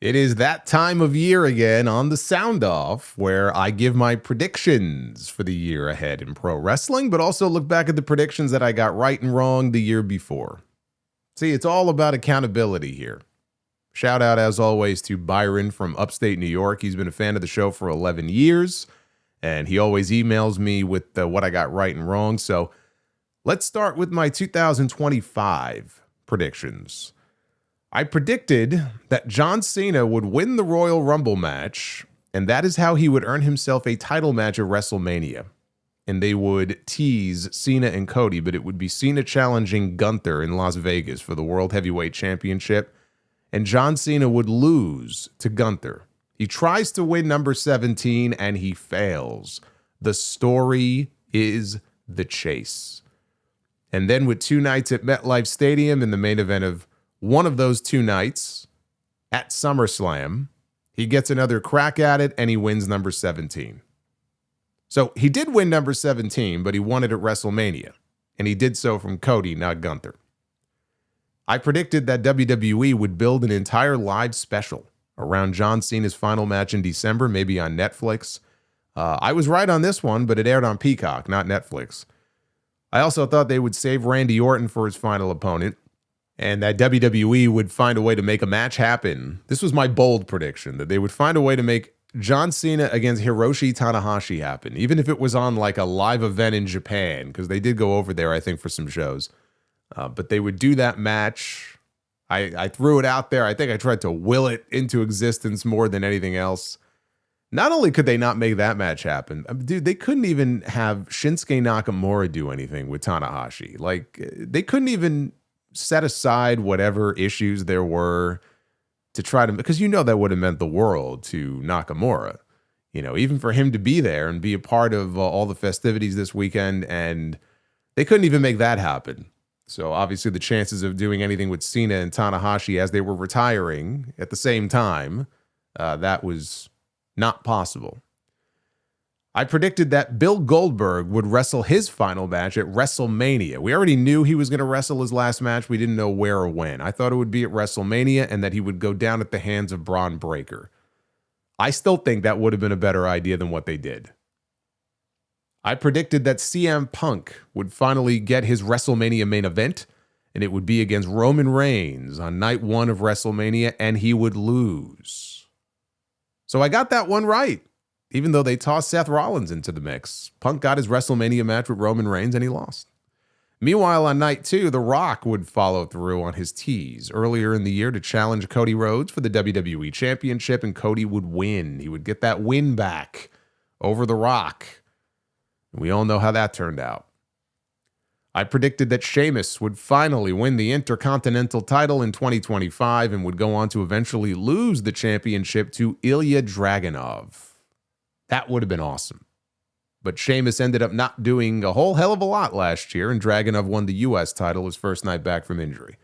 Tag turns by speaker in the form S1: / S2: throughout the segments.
S1: It is that time of year again on the Sound Off where I give my predictions for the year ahead in pro wrestling, but also look back at the predictions that I got right and wrong the year before. See, it's all about accountability here. Shout out, as always, to Byron from upstate New York. He's been a fan of the show for 11 years, and he always emails me with what I got right and wrong. So let's start with my 2025 predictions. I predicted that John Cena would win the Royal Rumble match, and that is how he would earn himself a title match at WrestleMania. And they would tease Cena and Cody, but it would be Cena challenging Gunther in Las Vegas for the World Heavyweight Championship, and John Cena would lose to Gunther. He tries to win number 17, and he fails. The story is the chase. And then with 2 nights at MetLife Stadium in the main event of one of those 2 nights at SummerSlam, he gets another crack at it and he wins number 17. So he did win number 17, but he won it at WrestleMania. And he did so from Cody, not Gunther. I predicted that WWE would build an entire live special around John Cena's final match in December, maybe on Netflix. I was right on this one, but it aired on Peacock, not Netflix. I also thought they would save Randy Orton for his final opponent, and that WWE would find a way to make a match happen. This was my bold prediction, that they would find a way to make John Cena against Hiroshi Tanahashi happen, even if it was on like a live event in Japan, because they did go over there, I think, for some shows. But they would do that match. I threw it out there. I think I tried to will it into existence more than anything else. Not only could they not make that match happen, dude, they couldn't even have Shinsuke Nakamura do anything with Tanahashi. Like, they couldn't even set aside whatever issues there were to try to, because that would have meant the world to Nakamura. Even for him to be there and be a part of all the festivities this weekend, and they couldn't even make that happen. So obviously the chances of doing anything with Cena and Tanahashi as they were retiring at the same time, that was not possible. I predicted that Bill Goldberg would wrestle his final match at WrestleMania. We already knew he was going to wrestle his last match. We didn't know where or when. I thought it would be at WrestleMania and that he would go down at the hands of Braun Breaker. I still think that would have been a better idea than what they did. I predicted that CM Punk would finally get his WrestleMania main event, and it would be against Roman Reigns on night 1 of WrestleMania, and he would lose. So I got that one right. Even though they tossed Seth Rollins into the mix, Punk got his WrestleMania match with Roman Reigns and he lost. Meanwhile, on night 2, The Rock would follow through on his tease earlier in the year to challenge Cody Rhodes for the WWE Championship, and Cody would win. He would get that win back over The Rock. We all know how that turned out. I predicted that Sheamus would finally win the Intercontinental title in 2025 and would go on to eventually lose the championship to Ilya Dragunov. That would have been awesome. But Sheamus ended up not doing a whole hell of a lot last year, and Dragunov won the U.S. title his first night back from injury.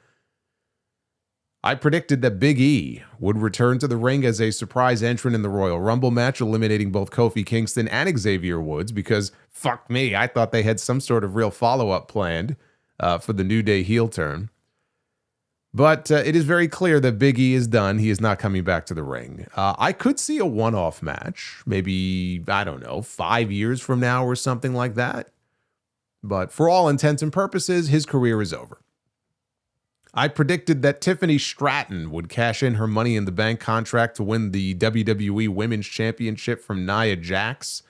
S1: I predicted that Big E would return to the ring as a surprise entrant in the Royal Rumble match, eliminating both Kofi Kingston and Xavier Woods, because, fuck me, I thought they had some sort of real follow-up planned for the New Day heel turn. But it is very clear that Big E is done. He is not coming back to the ring. I could see a one-off match, maybe, 5 years from now or something like that. But for all intents and purposes, his career is over. I predicted that Tiffany Stratton would cash in her Money in the Bank contract to win the WWE Women's Championship from Nia Jax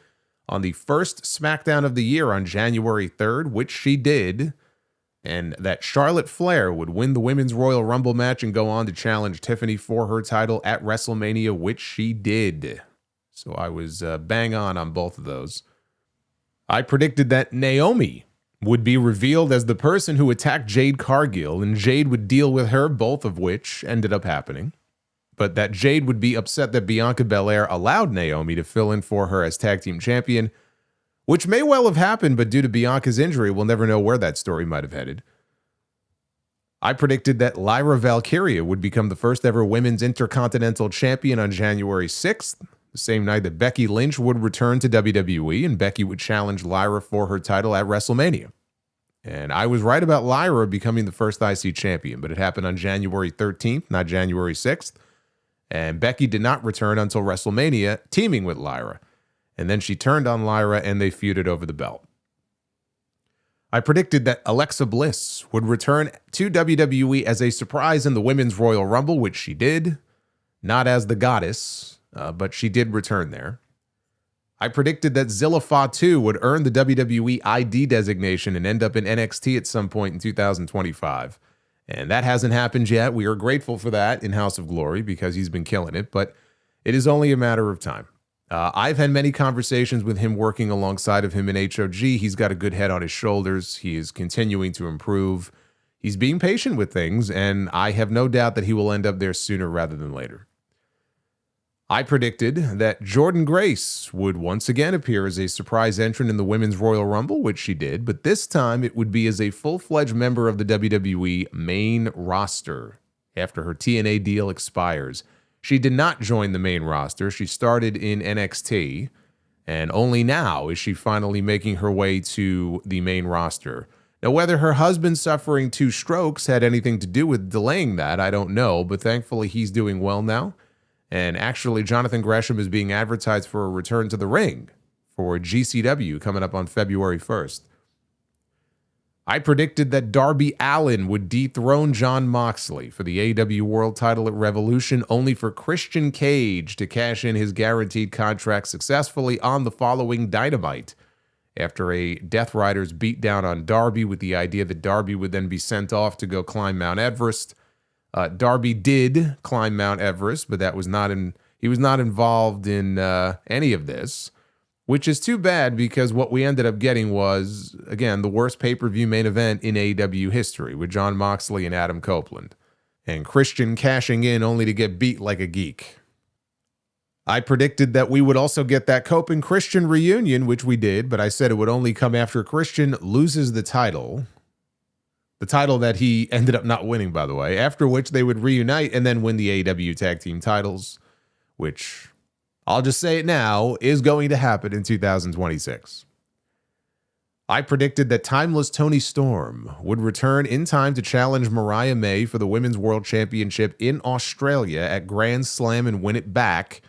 S1: on the first SmackDown of the year on January 3rd, which she did, and that Charlotte Flair would win the Women's Royal Rumble match and go on to challenge Tiffany for her title at WrestleMania, which she did. So I was bang on both of those. I predicted that Naomi would be revealed as the person who attacked Jade Cargill, and Jade would deal with her, both of which ended up happening. But that Jade would be upset that Bianca Belair allowed Naomi to fill in for her as tag team champion, which may well have happened, but due to Bianca's injury, we'll never know where that story might have headed. I predicted that Lyra Valkyria would become the first ever women's Intercontinental Champion on January 6th, the same night that Becky Lynch would return to WWE, and Becky would challenge Lyra for her title at WrestleMania. And I was right about Lyra becoming the first IC champion, but it happened on January 13th, not January 6th. And Becky did not return until WrestleMania, teaming with Lyra. And then she turned on Lyra and they feuded over the belt. I predicted that Alexa Bliss would return to WWE as a surprise in the Women's Royal Rumble, which she did. Not as the goddess, but she did return there. I predicted that Zilla Fatu would earn the WWE ID designation and end up in NXT at some point in 2025. And that hasn't happened yet. We are grateful for that in House of Glory because he's been killing it, but it is only a matter of time. I've had many conversations with him working alongside of him in HOG. He's got a good head on his shoulders. He is continuing to improve. He's being patient with things, and I have no doubt that he will end up there sooner rather than later. I predicted that Jordynne Grace would once again appear as a surprise entrant in the Women's Royal Rumble, which she did, but this time it would be as a full-fledged member of the WWE main roster after her TNA deal expires. She did not join the main roster. She started in NXT, and only now is she finally making her way to the main roster. Now, whether her husband suffering 2 strokes had anything to do with delaying that, I don't know, but thankfully he's doing well now. And actually, Jonathan Gresham is being advertised for a return to the ring for GCW coming up on February 1st. I predicted that Darby Allin would dethrone Jon Moxley for the AEW World title at Revolution, only for Christian Cage to cash in his guaranteed contract successfully on the following Dynamite, after a Death Riders beatdown on Darby with the idea that Darby would then be sent off to go climb Mount Everest. Darby did climb Mount Everest, but he was not involved in any of this, which is too bad because what we ended up getting was, again, the worst pay-per-view main event in AEW history with Jon Moxley and Adam Copeland, and Christian cashing in only to get beat like a geek. I predicted that we would also get that Cope and Christian reunion, which we did, but I said it would only come after Christian loses the title. The title that he ended up not winning, by the way, after which they would reunite and then win the AEW tag team titles, which, I'll just say it now, is going to happen in 2026. I predicted that Timeless Toni Storm would return in time to challenge Mariah May for the Women's World Championship in Australia at Grand Slam and win it back,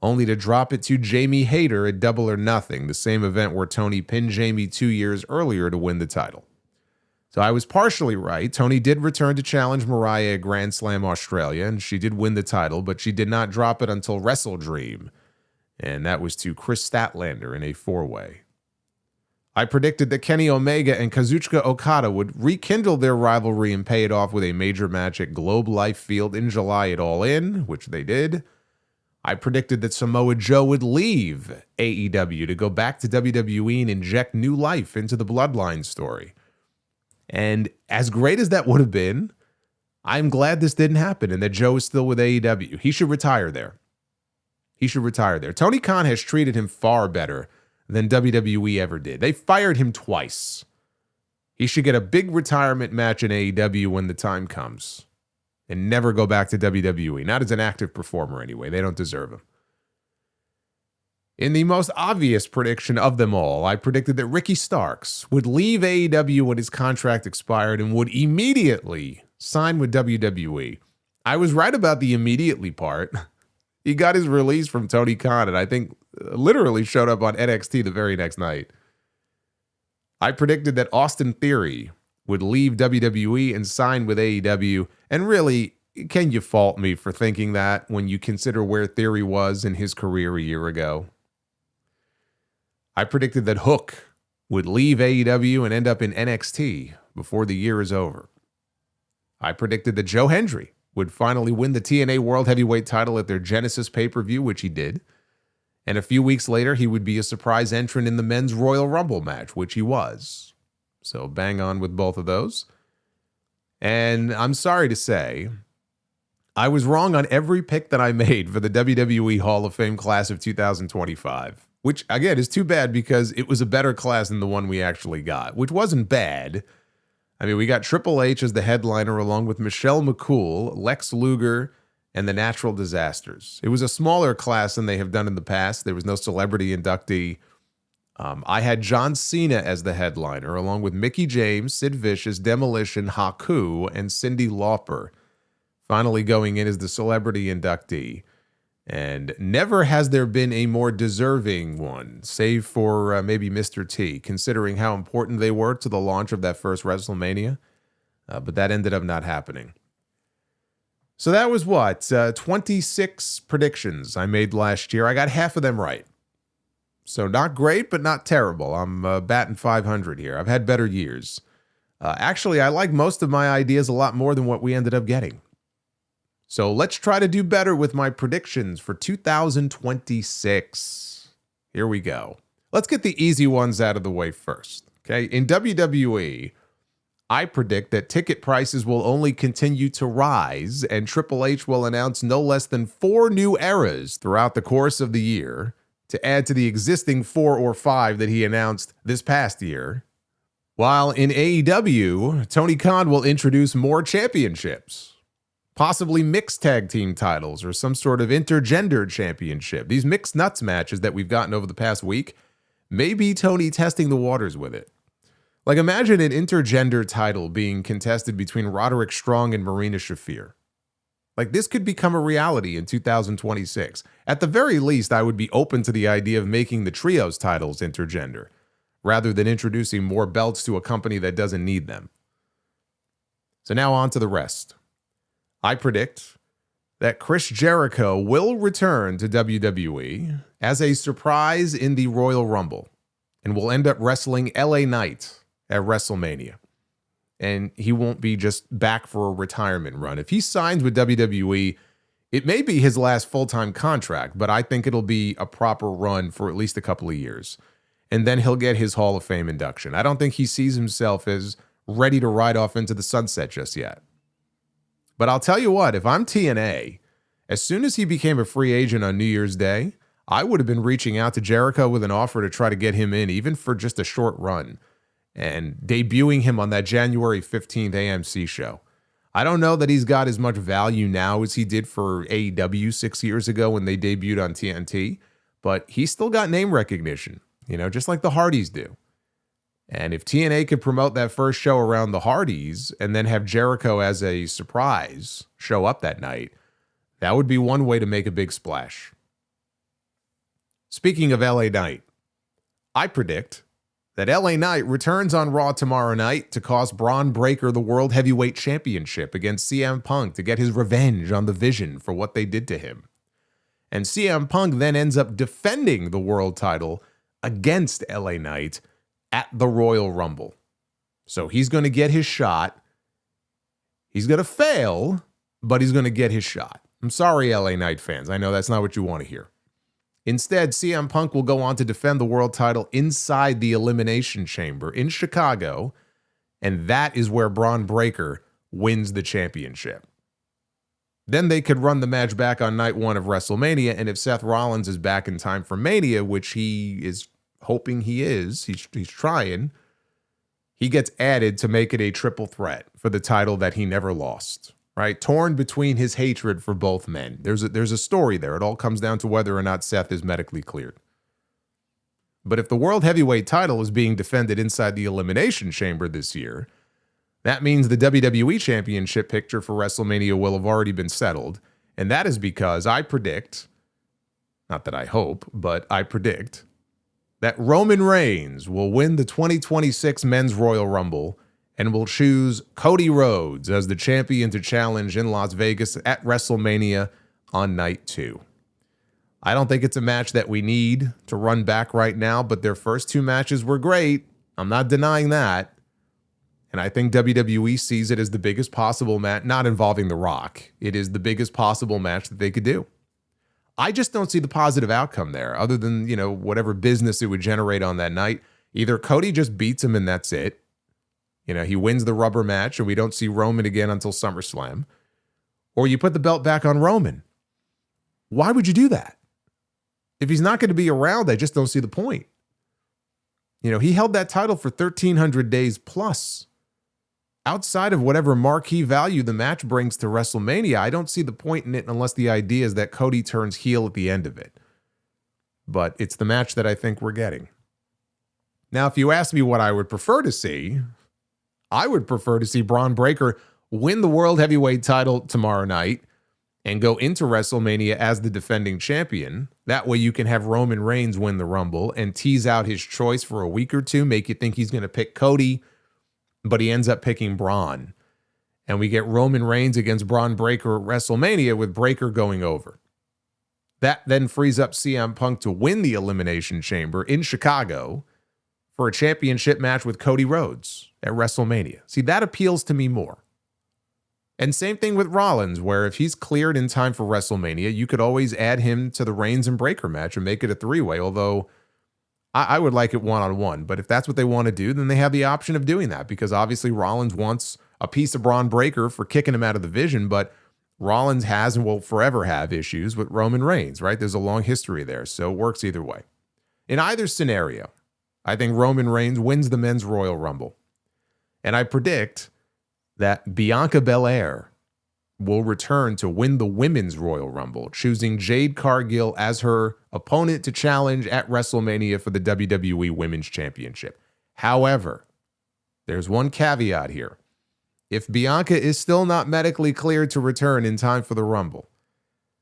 S1: only to drop it to Jamie Hayter at Double or Nothing, the same event where Toni pinned Jamie 2 years earlier to win the title. So I was partially right. Toni did return to challenge Mariah at Grand Slam Australia, and she did win the title, but she did not drop it until Wrestle Dream, and that was to Chris Statlander in a 4-way. I predicted that Kenny Omega and Kazuchika Okada would rekindle their rivalry and pay it off with a major match at Globe Life Field in July at All In, which they did. I predicted that Samoa Joe would leave AEW to go back to WWE and inject new life into the Bloodline story. And as great as that would have been, I'm glad this didn't happen and that Joe is still with AEW. He should retire there. Tony Khan has treated him far better than WWE ever did. They fired him twice. He should get a big retirement match in AEW when the time comes and never go back to WWE. Not as an active performer anyway. They don't deserve him. In the most obvious prediction of them all, I predicted that Ricky Starks would leave AEW when his contract expired and would immediately sign with WWE. I was right about the immediately part. He got his release from Tony Khan and I think literally showed up on NXT the very next night. I predicted that Austin Theory would leave WWE and sign with AEW. And really, can you fault me for thinking that when you consider where Theory was in his career a year ago? I predicted that Hook would leave AEW and end up in NXT before the year is over. I predicted that Joe Hendry would finally win the TNA World Heavyweight title at their Genesis pay-per-view, which he did. And a few weeks later, he would be a surprise entrant in the Men's Royal Rumble match, which he was. So bang on with both of those. And I'm sorry to say, I was wrong on every pick that I made for the WWE Hall of Fame class of 2025. Which, again, is too bad because it was a better class than the one we actually got, which wasn't bad. I mean, we got Triple H as the headliner along with Michelle McCool, Lex Luger, and the Natural Disasters. It was a smaller class than they have done in the past. There was no celebrity inductee. I had John Cena as the headliner along with Mickie James, Sid Vicious, Demolition, Haku, and Cyndi Lauper finally going in as the celebrity inductee. And never has there been a more deserving one, save for maybe Mr. T, considering how important they were to the launch of that first WrestleMania. But that ended up not happening. So that was 26 predictions I made last year. I got half of them right. So not great, but not terrible. I'm batting 500 here. I've had better years. Actually, I like most of my ideas a lot more than what we ended up getting. So let's try to do better with my predictions for 2026. Here we go. Let's get the easy ones out of the way first. Okay, in WWE, I predict that ticket prices will only continue to rise, and Triple H will announce no less than 4 new eras throughout the course of the year to add to the existing 4 or 5 that he announced this past year. While in AEW, Tony Khan will introduce more championships, possibly mixed tag team titles or some sort of intergender championship. These mixed nuts matches that we've gotten over the past week, maybe Tony testing the waters with it. Like, imagine an intergender title being contested between Roderick Strong and Marina Shafir. Like, this could become a reality in 2026. At the very least, I would be open to the idea of making the trios titles intergender, rather than introducing more belts to a company that doesn't need them. So now on to the rest. I predict that Chris Jericho will return to WWE as a surprise in the Royal Rumble and will end up wrestling LA Knight at WrestleMania. And he won't be just back for a retirement run. If he signs with WWE, it may be his last full-time contract, but I think it'll be a proper run for at least a couple of years. And then he'll get his Hall of Fame induction. I don't think he sees himself as ready to ride off into the sunset just yet. But I'll tell you what, if I'm TNA, as soon as he became a free agent on New Year's Day, I would have been reaching out to Jericho with an offer to try to get him in, even for just a short run, and debuting him on that January 15th AMC show. I don't know that he's got as much value now as he did for AEW 6 years ago when they debuted on TNT, but he's still got name recognition, just like the Hardys do. And if TNA could promote that first show around the Hardys and then have Jericho as a surprise show up that night, that would be one way to make a big splash. Speaking of LA Knight, I predict that LA Knight returns on Raw tomorrow night to cost Braun Breaker the World Heavyweight Championship against CM Punk to get his revenge on the Vision for what they did to him. And CM Punk then ends up defending the world title against LA Knight at the Royal Rumble. So he's going to get his shot. He's going to fail, but he's going to get his shot. I'm sorry, LA Knight fans. I know that's not what you want to hear. Instead, CM Punk will go on to defend the world title inside the Elimination Chamber in Chicago, and that is where Braun Breaker wins the championship. Then they could run the match back on night 1 of WrestleMania, and if Seth Rollins is back in time for Mania, which he is hoping he is, he's trying, he gets added to make it a triple threat for the title that he never lost, right? Torn between his hatred for both men. There's a story there. It all comes down to whether or not Seth is medically cleared. But if the World Heavyweight title is being defended inside the Elimination Chamber this year, that means the WWE Championship picture for WrestleMania will have already been settled. And that is because I predict, not that I hope, but I predict that Roman Reigns will win the 2026 Men's Royal Rumble and will choose Cody Rhodes as the champion to challenge in Las Vegas at WrestleMania on night 2. I don't think it's a match that we need to run back right now, but their first 2 matches were great. I'm not denying that. And I think WWE sees it as the biggest possible match, not involving The Rock. It is the biggest possible match that they could do. I just don't see the positive outcome there, other than, whatever business it would generate on that night. Either Cody just beats him and that's it. He wins the rubber match and we don't see Roman again until SummerSlam. Or you put the belt back on Roman. Why would you do that? If he's not going to be around, I just don't see the point. He held that title for 1,300 days plus. Outside of whatever marquee value the match brings to WrestleMania, I don't see the point in it unless the idea is that Cody turns heel at the end of it. But it's the match that I think we're getting. Now, if you ask me what I would prefer to see, I would prefer to see Braun Breaker win the World Heavyweight title tomorrow night, and go into WrestleMania as the defending champion. That way you can have Roman Reigns win the Rumble and tease out his choice for a week or two, make you think he's going to pick Cody, but he ends up picking Braun. And we get Roman Reigns against Braun Breaker at WrestleMania with Breaker going over. That then frees up CM Punk to win the Elimination Chamber in Chicago for a championship match with Cody Rhodes at WrestleMania. See, that appeals to me more. And same thing with Rollins, where if he's cleared in time for WrestleMania, you could always add him to the Reigns and Breaker match and make it a three-way, although I would like it one-on-one. But if that's what they want to do, then they have the option of doing that, because obviously Rollins wants a piece of Braun Breaker for kicking him out of the division, but Rollins has and will forever have issues with Roman Reigns, right? There's a long history there, so it works either way. In either scenario, I think Roman Reigns wins the Men's Royal Rumble. And I predict that Bianca Belair will return to win the Women's Royal Rumble, choosing Jade Cargill as her opponent to challenge at WrestleMania for the WWE Women's Championship. However, there's one caveat here. If Bianca is still not medically cleared to return in time for the Rumble,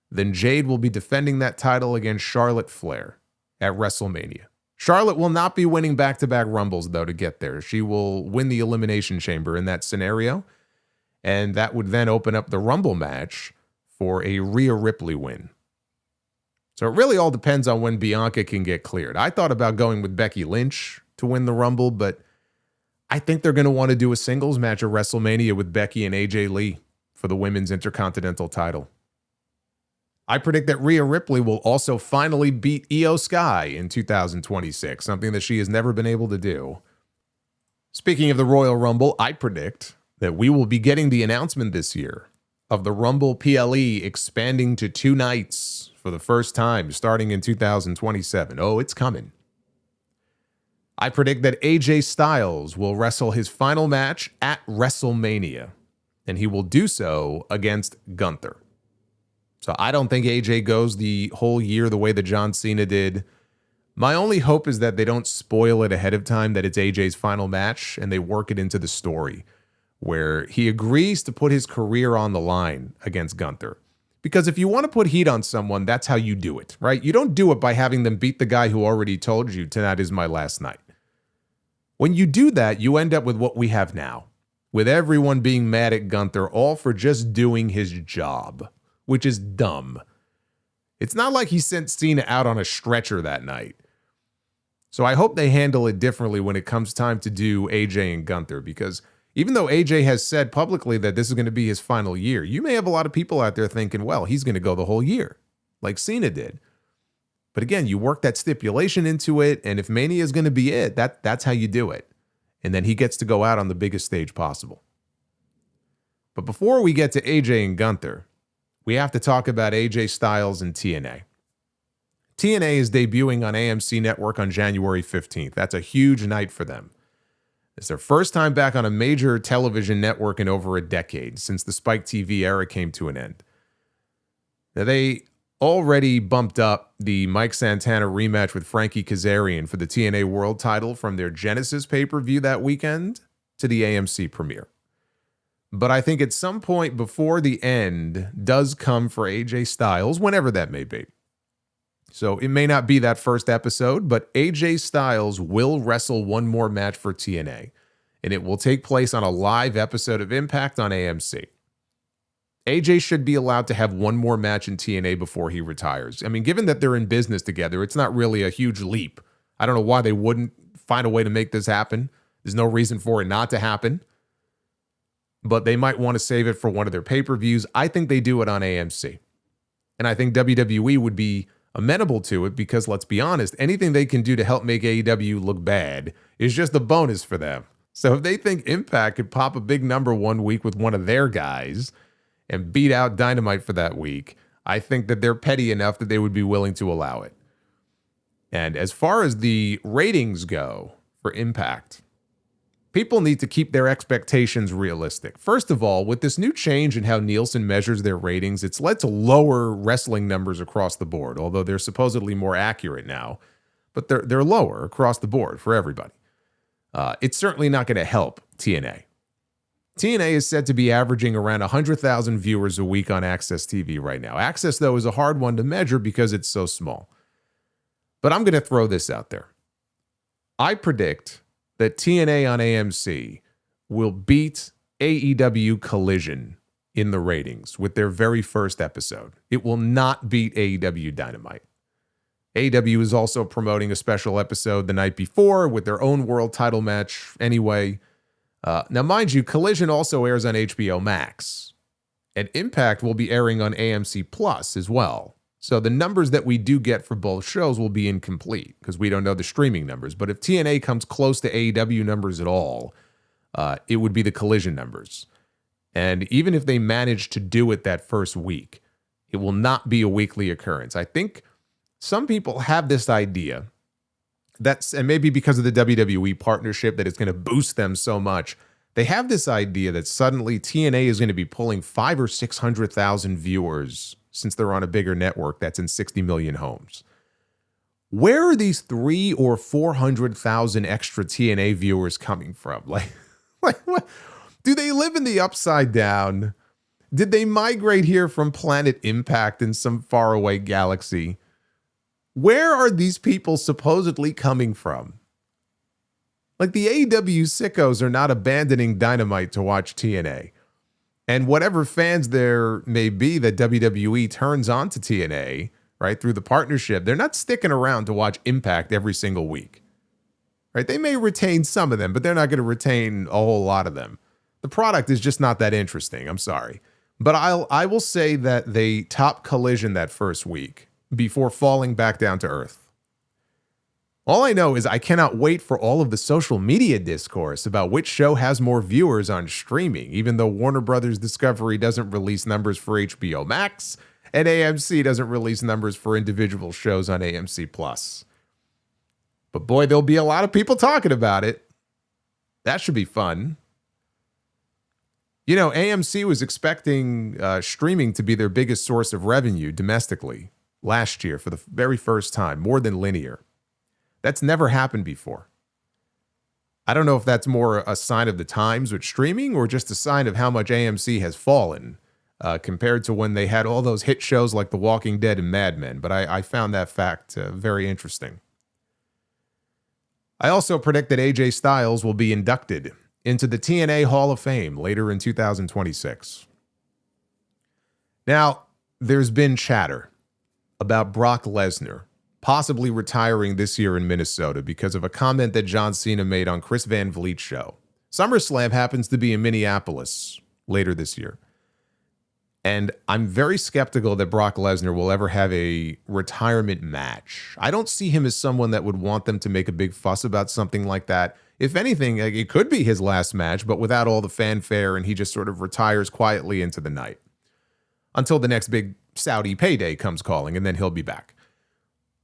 S1: then Jade will be defending that title against Charlotte Flair at WrestleMania. Charlotte will not be winning back-to-back Rumbles, though, to get there. She will win the Elimination Chamber in that scenario, and that would then open up the Rumble match for a Rhea Ripley win. So it really all depends on when Bianca can get cleared. I thought about going with Becky Lynch to win the Rumble, but I think they're going to want to do a singles match at WrestleMania with Becky and AJ Lee for the Women's Intercontinental title. I predict that Rhea Ripley will also finally beat Io Sky in 2026, something that she has never been able to do. Speaking of the Royal Rumble, I predict that we will be getting the announcement this year of the Rumble PLE expanding to 2 nights for the first time starting in 2027. Oh, it's coming. I predict that AJ Styles will wrestle his final match at WrestleMania, and he will do so against Gunther. So I don't think AJ goes the whole year the way that John Cena did. My only hope is that they don't spoil it ahead of time, that it's AJ's final match, and they work it into the story where he agrees to put his career on the line against Gunther. Because if you want to put heat on someone, that's how you do it, right? You don't do it by having them beat the guy who already told you tonight is my last night. When you do that, you end up with what we have now, with everyone being mad at Gunther, all for just doing his job, which is dumb. It's not like he sent Cena out on a stretcher that night. So I hope they handle it differently when it comes time to do AJ and Gunther, because even though AJ has said publicly that this is going to be his final year, you may have a lot of people out there thinking, well, he's going to go the whole year, like Cena did. But again, you work that stipulation into it, and if Mania is going to be it, that's how you do it. And then he gets to go out on the biggest stage possible. But before we get to AJ and Gunther, we have to talk about AJ Styles and TNA. TNA is debuting on AMC Network on January 15th. That's a huge night for them. It's their first time back on a major television network in over a decade, since the Spike TV era came to an end. Now, they already bumped up the Mike Santana rematch with Frankie Kazarian for the TNA World title from their Genesis pay-per-view that weekend to the AMC premiere. But I think at some point before the end does come for AJ Styles, whenever that may be. So it may not be that first episode, but AJ Styles will wrestle one more match for TNA, and it will take place on a live episode of Impact on AMC. AJ should be allowed to have one more match in TNA before he retires. I mean, given that they're in business together, it's not really a huge leap. I don't know why they wouldn't find a way to make this happen. There's no reason for it not to happen. But they might want to save it for one of their pay-per-views. I think they do it on AMC. And I think WWE would be amenable to it because, let's be honest, anything they can do to help make AEW look bad is just a bonus for them. So if they think Impact could pop a big number one week with one of their guys and beat out Dynamite for that week, I think that they're petty enough that they would be willing to allow it. And as far as the ratings go for Impact, people need to keep their expectations realistic. First of all, with this new change in how Nielsen measures their ratings, it's led to lower wrestling numbers across the board, although they're supposedly more accurate now. But they're lower across the board for everybody. It's certainly not going to help TNA. TNA is said to be averaging around 100,000 viewers a week on Access TV right now. Access, though, is a hard one to measure because it's so small. But I'm going to throw this out there. I predict that TNA on AMC will beat AEW Collision in the ratings with their very first episode. It will not beat AEW Dynamite. AEW is also promoting a special episode the night before with their own world title match anyway. Now, mind you, Collision also airs on HBO Max, and Impact will be airing on AMC Plus as well. So the numbers that we do get for both shows will be incomplete because we don't know the streaming numbers. But if TNA comes close to AEW numbers at all, it would be the Collision numbers. And even if they manage to do it that first week, it will not be a weekly occurrence. I think some people have this idea and maybe because of the WWE partnership that it's going to boost them so much, they have this idea that suddenly TNA is going to be pulling 500,000 or 600,000 viewers since they're on a bigger network that's in 60 million homes. Where are these 300,000 or 400,000 extra TNA viewers coming from? Like what? Do they live in the Upside Down? Did they migrate here from Planet Impact in some faraway galaxy? Where are these people supposedly coming from? Like, the AEW sickos are not abandoning Dynamite to watch TNA. And whatever fans there may be that WWE turns on to TNA, right, through the partnership, they're not sticking around to watch Impact every single week. Right? They may retain some of them, but they're not going to retain a whole lot of them. The product is just not that interesting. I'm sorry. But I will say that they top Collision that first week before falling back down to earth. All I know is I cannot wait for all of the social media discourse about which show has more viewers on streaming, even though Warner Brothers Discovery doesn't release numbers for HBO Max and AMC doesn't release numbers for individual shows on AMC Plus. But boy, there'll be a lot of people talking about it. That should be fun. You know, AMC was expecting streaming to be their biggest source of revenue domestically last year for the very first time, more than linear. That's never happened before. I don't know if that's more a sign of the times with streaming or just a sign of how much AMC has fallen compared to when they had all those hit shows like The Walking Dead and Mad Men. But I found that fact very interesting. I also predict that AJ Styles will be inducted into the TNA Hall of Fame later in 2026. Now, there's been chatter about Brock Lesnar possibly retiring this year in Minnesota because of a comment that John Cena made on Chris Van Vliet's show. SummerSlam happens to be in Minneapolis later this year. And I'm very skeptical that Brock Lesnar will ever have a retirement match. I don't see him as someone that would want them to make a big fuss about something like that. If anything, it could be his last match, but without all the fanfare, and he just sort of retires quietly into the night until the next big Saudi payday comes calling, and then he'll be back.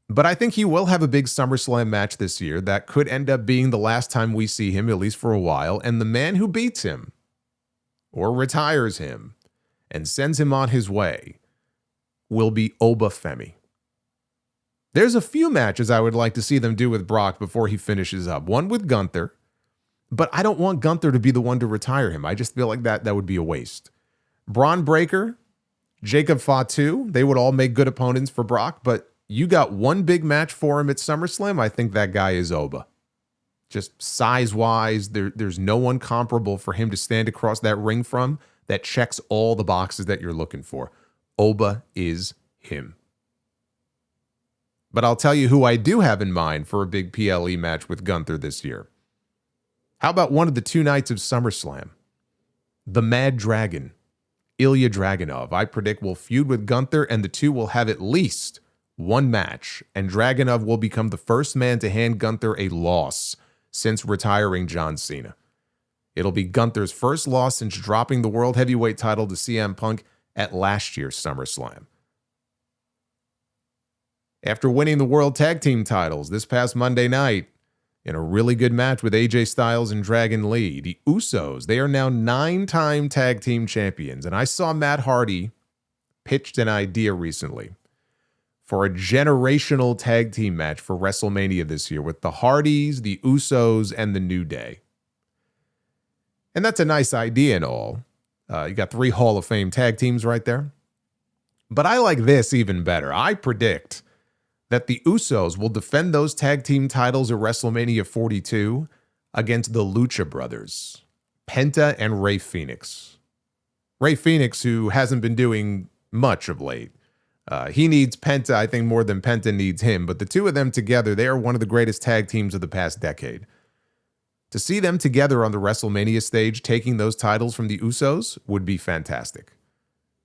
S1: But I think he will have a big SummerSlam match this year that could end up being the last time we see him, at least for a while, and the man who beats him or retires him and sends him on his way will be Obafemi. There's a few matches I would like to see them do with Brock before he finishes up. One with Gunther, but I don't want Gunther to be the one to retire him. I just feel like that would be a waste. Braun Breaker, Jacob Fatu, they would all make good opponents for Brock, but you got one big match for him at SummerSlam, I think that guy is Oba. Just size-wise, there's no one comparable for him to stand across that ring from that checks all the boxes that you're looking for. Oba is him. But I'll tell you who I do have in mind for a big PLE match with Gunther this year. How about one of the two nights of SummerSlam? The Mad Dragon, Ilya Dragunov, I predict will feud with Gunther, and the two will have at least one match, and Dragunov will become the first man to hand Gunther a loss since retiring John Cena. It'll be Gunther's first loss since dropping the World Heavyweight title to CM Punk at last year's SummerSlam. After winning the World Tag Team titles this past Monday night in a really good match with AJ Styles and Dragon Lee, the Usos, they are now 9-time tag team champions. And I saw Matt Hardy pitched an idea recently for a generational tag team match for WrestleMania this year with the Hardys, the Usos, and the New Day. And that's a nice idea and all. You got 3 Hall of Fame tag teams right there. But I like this even better. I predict that the Usos will defend those tag team titles at WrestleMania 42 against the Lucha Brothers, Penta and Rey Fenix. Rey Fenix, who hasn't been doing much of late. He needs Penta, I think, more than Penta needs him. But the two of them together, they are one of the greatest tag teams of the past decade. To see them together on the WrestleMania stage taking those titles from the Usos would be fantastic.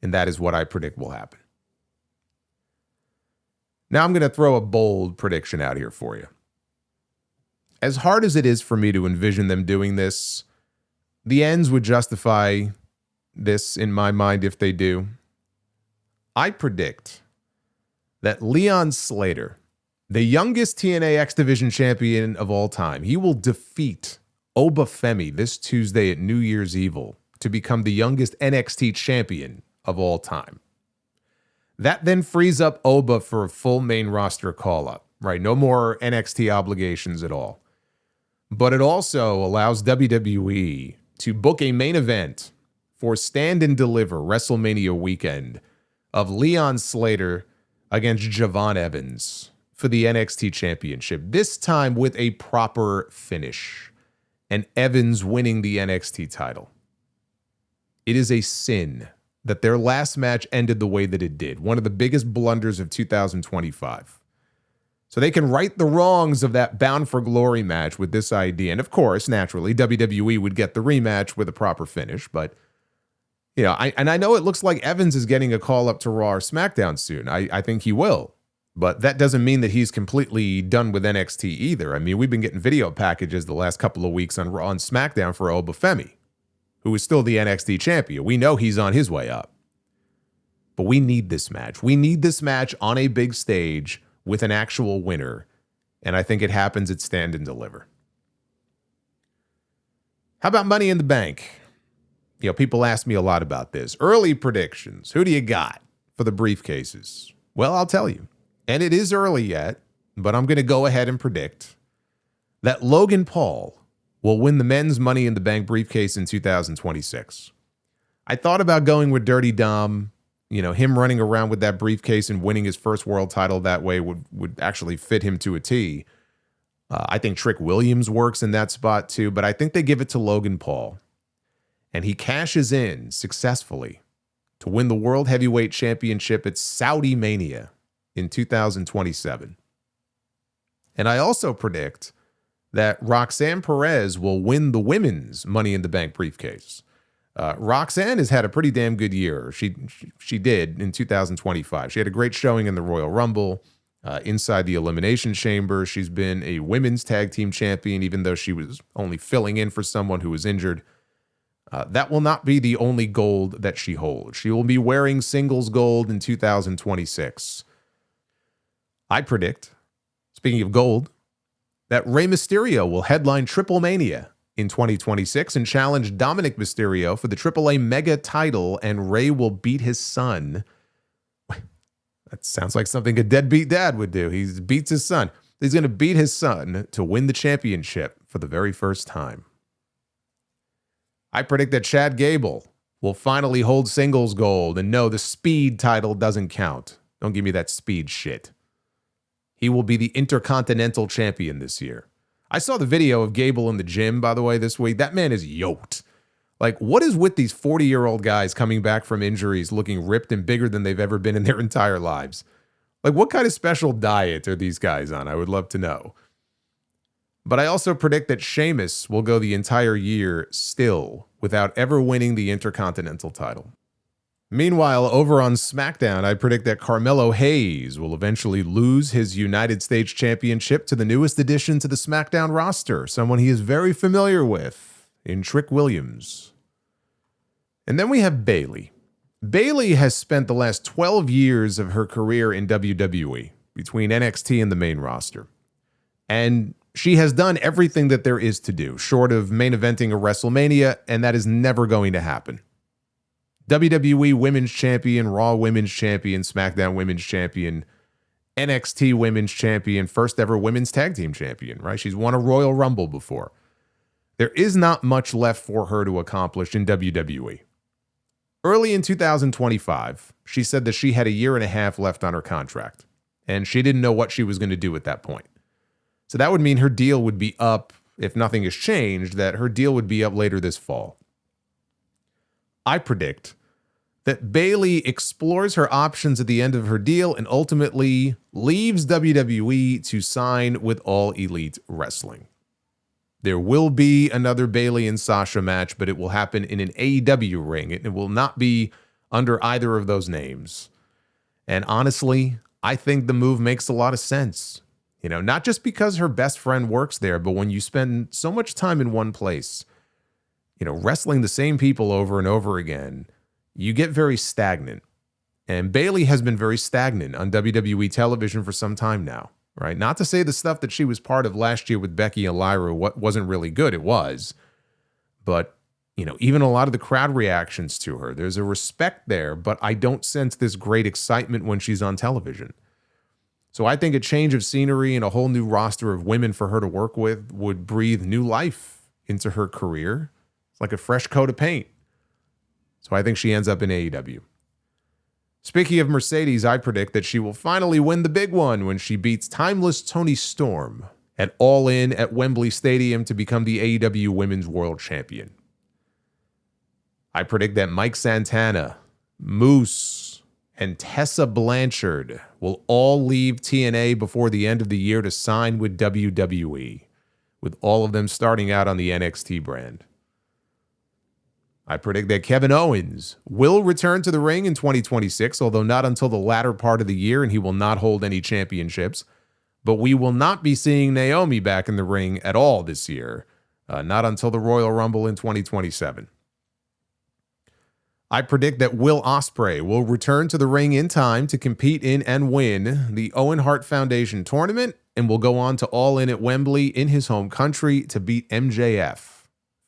S1: And that is what I predict will happen. Now I'm going to throw a bold prediction out here for you. As hard as it is for me to envision them doing this, the ends would justify this in my mind if they do. I predict that Leon Slater, the youngest TNA X Division champion of all time, he will defeat Oba Femi this Tuesday at New Year's Evil to become the youngest NXT champion of all time. That then frees up Oba for a full main roster call-up, right? No more NXT obligations at all. But it also allows WWE to book a main event for Stand and Deliver WrestleMania weekend of Leon Slater against Javon Evans for the NXT Championship, this time with a proper finish, and Evans winning the NXT title. It is a sin that their last match ended the way that it did, one of the biggest blunders of 2025. So they can right the wrongs of that Bound for Glory match with this idea. And of course, naturally, WWE would get the rematch with a proper finish, but you know, I know it looks like Evans is getting a call up to Raw or SmackDown soon. I think he will. But that doesn't mean that he's completely done with NXT either. I mean, we've been getting video packages the last couple of weeks on Raw and SmackDown for Oba Femi, who is still the NXT champion. We know he's on his way up. But we need this match. We need this match on a big stage with an actual winner. And I think it happens at Stand and Deliver. How about Money in the Bank? You know, people ask me a lot about this. Early predictions. Who do you got for the briefcases? Well, I'll tell you. And it is early yet, but I'm going to go ahead and predict that Logan Paul will win the men's Money in the Bank briefcase in 2026. I thought about going with Dirty Dom. You know, him running around with that briefcase and winning his first world title that way would actually fit him to a T. I think Trick Williams works in that spot too, but I think they give it to Logan Paul. And he cashes in successfully to win the World Heavyweight Championship at Saudi Mania in 2027. And I also predict that Roxanne Perez will win the women's Money in the Bank briefcase. Roxanne has had a pretty damn good year. She did in 2025. She had a great showing in the Royal Rumble, inside the Elimination Chamber. She's been a women's tag team champion, even though she was only filling in for someone who was injured. That will not be the only gold that she holds. She will be wearing singles gold in 2026. I predict, speaking of gold, that Rey Mysterio will headline Triple Mania in 2026 and challenge Dominic Mysterio for the AAA Mega title, and Rey will beat his son. That sounds like something a deadbeat dad would do. He beats his son. He's going to beat his son to win the championship for the very first time. I predict that Chad Gable will finally hold singles gold, and no, the speed title doesn't count. Don't give me that speed shit. He will be the Intercontinental Champion this year. I saw the video of Gable in the gym, by the way, this week. That man is yoked. Like, what is with these 40-year-old guys coming back from injuries looking ripped and bigger than they've ever been in their entire lives? Like, what kind of special diet are these guys on? I would love to know. But I also predict that Sheamus will go the entire year still without ever winning the Intercontinental title. Meanwhile, over on SmackDown, I predict that Carmelo Hayes will eventually lose his United States Championship to the newest addition to the SmackDown roster, someone he is very familiar with, in Trick Williams. And then we have Bayley. Bayley has spent the last 12 years of her career in WWE, between NXT and the main roster. And she has done everything that there is to do, short of main eventing a WrestleMania, and that is never going to happen. WWE Women's Champion, Raw Women's Champion, SmackDown Women's Champion, NXT Women's Champion, first ever Women's Tag Team Champion, right? She's won a Royal Rumble before. There is not much left for her to accomplish in WWE. Early in 2025, she said that she had a year and a half left on her contract, and she didn't know what she was going to do at that point. So that would mean her deal would be up, if nothing has changed, that her deal would be up later this fall. I predict that Bayley explores her options at the end of her deal and ultimately leaves WWE to sign with All Elite Wrestling. There will be another Bayley and Sasha match, but it will happen in an AEW ring. It will not be under either of those names. And honestly, I think the move makes a lot of sense. You know, not just because her best friend works there, but when you spend so much time in one place, you know, wrestling the same people over and over again, you get very stagnant. And Bayley has been very stagnant on WWE television for some time now. Right? Not to say the stuff that she was part of last year with Becky and Lyra wasn't really good. It was. But, you know, even a lot of the crowd reactions to her, there's a respect there, but I don't sense this great excitement when she's on television. So I think a change of scenery and a whole new roster of women for her to work with would breathe new life into her career. It's like a fresh coat of paint. So I think she ends up in AEW. Speaking of Mercedes, I predict that she will finally win the big one when she beats timeless Toni Storm at All In at Wembley Stadium to become the AEW Women's World Champion. I predict that Mike Santana, Moose, and Tessa Blanchard will all leave TNA before the end of the year to sign with WWE, with all of them starting out on the NXT brand. I predict that Kevin Owens will return to the ring in 2026, although not until the latter part of the year, and he will not hold any championships. But we will not be seeing Naomi back in the ring at all this year, not until the Royal Rumble in 2027. I predict that Will Ospreay will return to the ring in time to compete in and win the Owen Hart Foundation tournament, and will go on to All In at Wembley in his home country to beat MJF.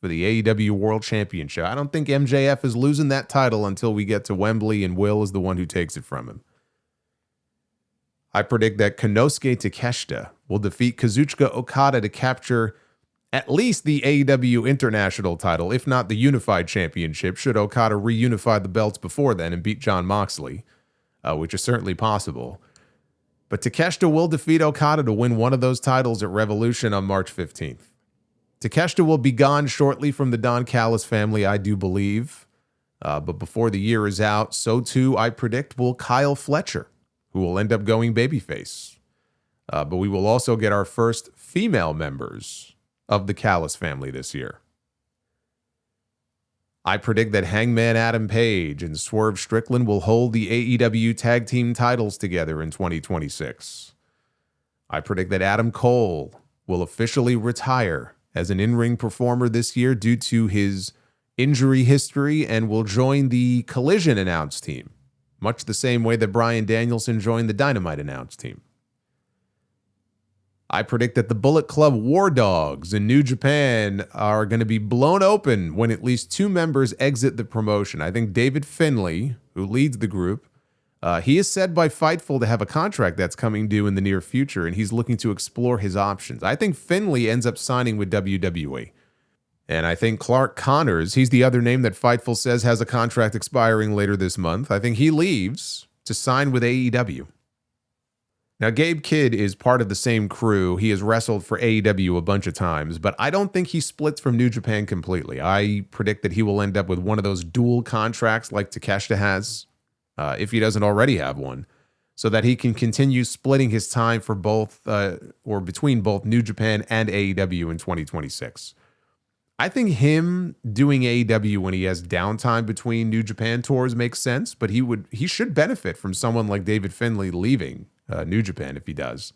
S1: For the AEW World Championship. I don't think MJF is losing that title until we get to Wembley and Will is the one who takes it from him. I predict that Konosuke Takeshita will defeat Kazuchika Okada to capture at least the AEW International title, if not the Unified Championship, should Okada reunify the belts before then and beat Jon Moxley, which is certainly possible. But Takeshita will defeat Okada to win one of those titles at Revolution on March 15th. Takeshita will be gone shortly from the Don Callis family, I do believe. But before the year is out, so too, I predict, will Kyle Fletcher, who will end up going babyface. But we will also get our first female members of the Callis family this year. I predict that Hangman Adam Page and Swerve Strickland will hold the AEW tag team titles together in 2026. I predict that Adam Cole will officially retire as an in-ring performer this year due to his injury history and will join the Collision announce team, much the same way that Bryan Danielson joined the Dynamite announce team. I predict that the Bullet Club War Dogs in New Japan are going to be blown open when at least two members exit the promotion. I think David Finlay, who leads the group, he is said by Fightful to have a contract that's coming due in the near future, and he's looking to explore his options. I think Finlay ends up signing with WWE. And I think Clark Connors, he's the other name that Fightful says has a contract expiring later this month. I think he leaves to sign with AEW. Now, Gabe Kidd is part of the same crew. He has wrestled for AEW a bunch of times, but I don't think he splits from New Japan completely. I predict that he will end up with one of those dual contracts like Takeshita has. If he doesn't already have one, so that he can continue splitting his time for both or between both New Japan and AEW in 2026. I think him doing AEW when he has downtime between New Japan tours makes sense, but he should benefit from someone like David Finlay leaving New Japan if he does.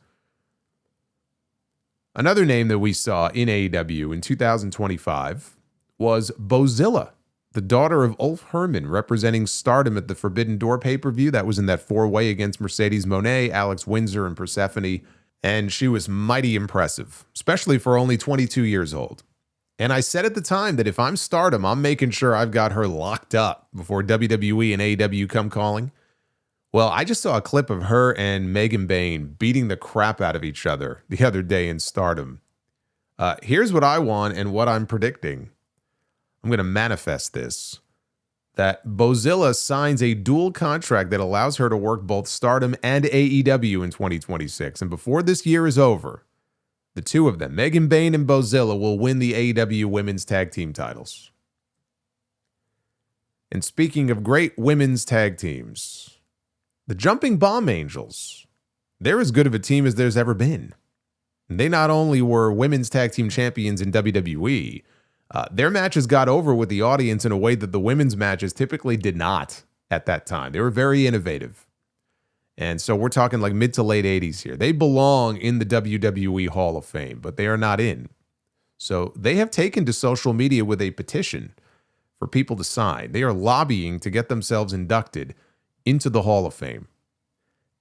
S1: Another name that we saw in AEW in 2025 was Bozilla, the daughter of Ulf Herman, representing Stardom at the Forbidden Door pay-per-view. That was in that four-way against Mercedes Moné, Alex Windsor, and Persephone. And she was mighty impressive, especially for only 22 years old. And I said at the time that if I'm Stardom, I'm making sure I've got her locked up before WWE and AEW come calling. Well, I just saw a clip of her and Megan Bayne beating the crap out of each other the other day in Stardom. Here's what I want and what I'm predicting. I'm going to manifest this. That Bozilla signs a dual contract that allows her to work both Stardom and AEW in 2026. And before this year is over, the two of them, Megan Bayne and Bozilla, will win the AEW Women's Tag Team titles. And speaking of great women's tag teams, the Jumping Bomb Angels, they're as good of a team as there's ever been. And they not only were women's tag team champions in WWE, their matches got over with the audience in a way that the women's matches typically did not at that time. They were very innovative. And so we're talking like mid to late 80s here. They belong in the WWE Hall of Fame, but they are not in. So they have taken to social media with a petition for people to sign. They are lobbying to get themselves inducted into the Hall of Fame.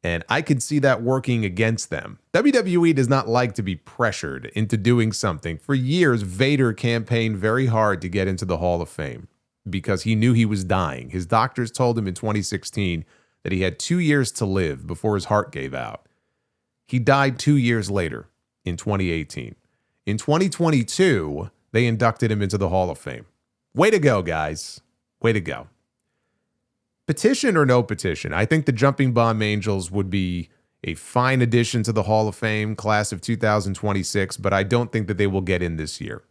S1: And I could see that working against them. WWE does not like to be pressured into doing something. For years, Vader campaigned very hard to get into the Hall of Fame because he knew he was dying. His doctors told him in 2016 that he had 2 years to live before his heart gave out. He died 2 years later in 2018. In 2022, they inducted him into the Hall of Fame. Way to go, guys. Way to go. Petition or no petition, I think the Jumping Bomb Angels would be a fine addition to the Hall of Fame class of 2026, but I don't think that they will get in this year.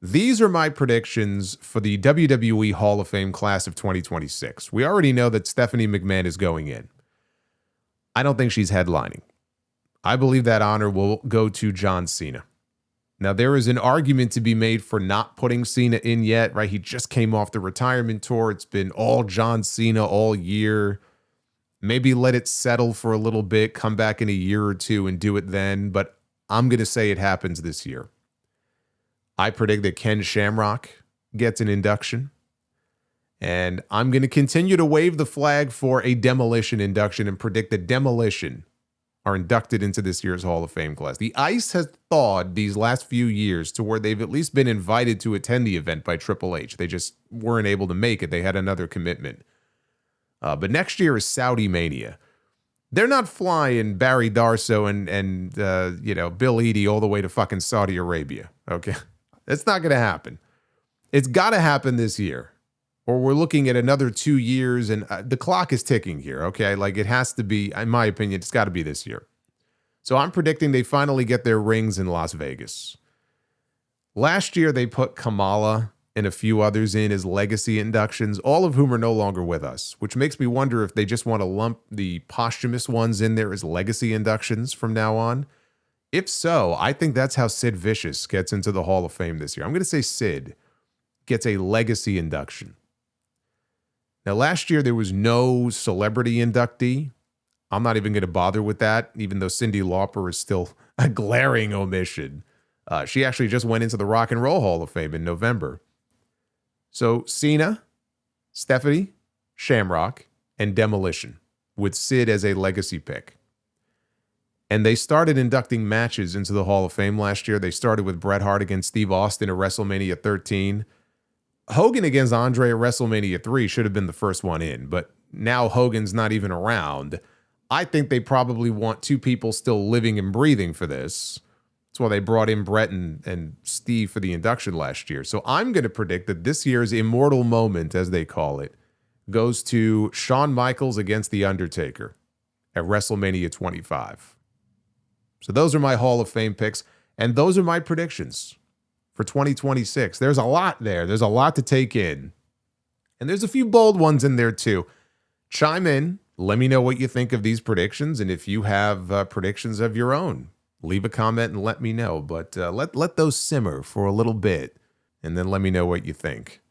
S1: These are my predictions for the WWE Hall of Fame class of 2026. We already know that Stephanie McMahon is going in. I don't think she's headlining. I believe that honor will go to John Cena. Now, there is an argument to be made for not putting Cena in yet, right? He just came off the retirement tour. It's been all John Cena all year. Maybe let it settle for a little bit, come back in a year or two and do it then. But I'm going to say it happens this year. I predict that Ken Shamrock gets an induction. And I'm going to continue to wave the flag for a Demolition induction and predict that Demolition are inducted into this year's Hall of Fame class. The ice has thawed these last few years to where they've at least been invited to attend the event by Triple H. They just weren't able to make it. They had another commitment. But next year is Saudi Mania. They're not flying Barry Darso and Bill Eadie all the way to fucking Saudi Arabia. Okay, it's not going to happen. It's got to happen this year, or we're looking at another 2 years, and the clock is ticking here, okay? Like, it has to be, in my opinion, it's got to be this year. So I'm predicting they finally get their rings in Las Vegas. Last year, they put Kamala and a few others in as legacy inductions, all of whom are no longer with us, which makes me wonder if they just want to lump the posthumous ones in there as legacy inductions from now on. If so, I think that's how Sid Vicious gets into the Hall of Fame this year. I'm going to say Sid gets a legacy induction. Now, last year, there was no celebrity inductee. I'm not even going to bother with that, even though Cyndi Lauper is still a glaring omission. She actually just went into the Rock and Roll Hall of Fame in November. So, Cena, Stephanie, Shamrock, and Demolition, with Sid as a legacy pick. And they started inducting matches into the Hall of Fame last year. They started with Bret Hart against Steve Austin at WrestleMania 13. Hogan against Andre at WrestleMania 3 should have been the first one in, but now Hogan's not even around. I think they probably want two people still living and breathing for this. That's why they brought in Bret and Steve for the induction last year. So I'm going to predict that this year's immortal moment, as they call it, goes to Shawn Michaels against The Undertaker at WrestleMania 25. So those are my Hall of Fame picks, and those are my predictions for 2026. There's a lot there. There's a lot to take in. And there's a few bold ones in there too. Chime in. Let me know what you think of these predictions. And if you have predictions of your own, leave a comment and let me know. But let those simmer for a little bit. And then let me know what you think.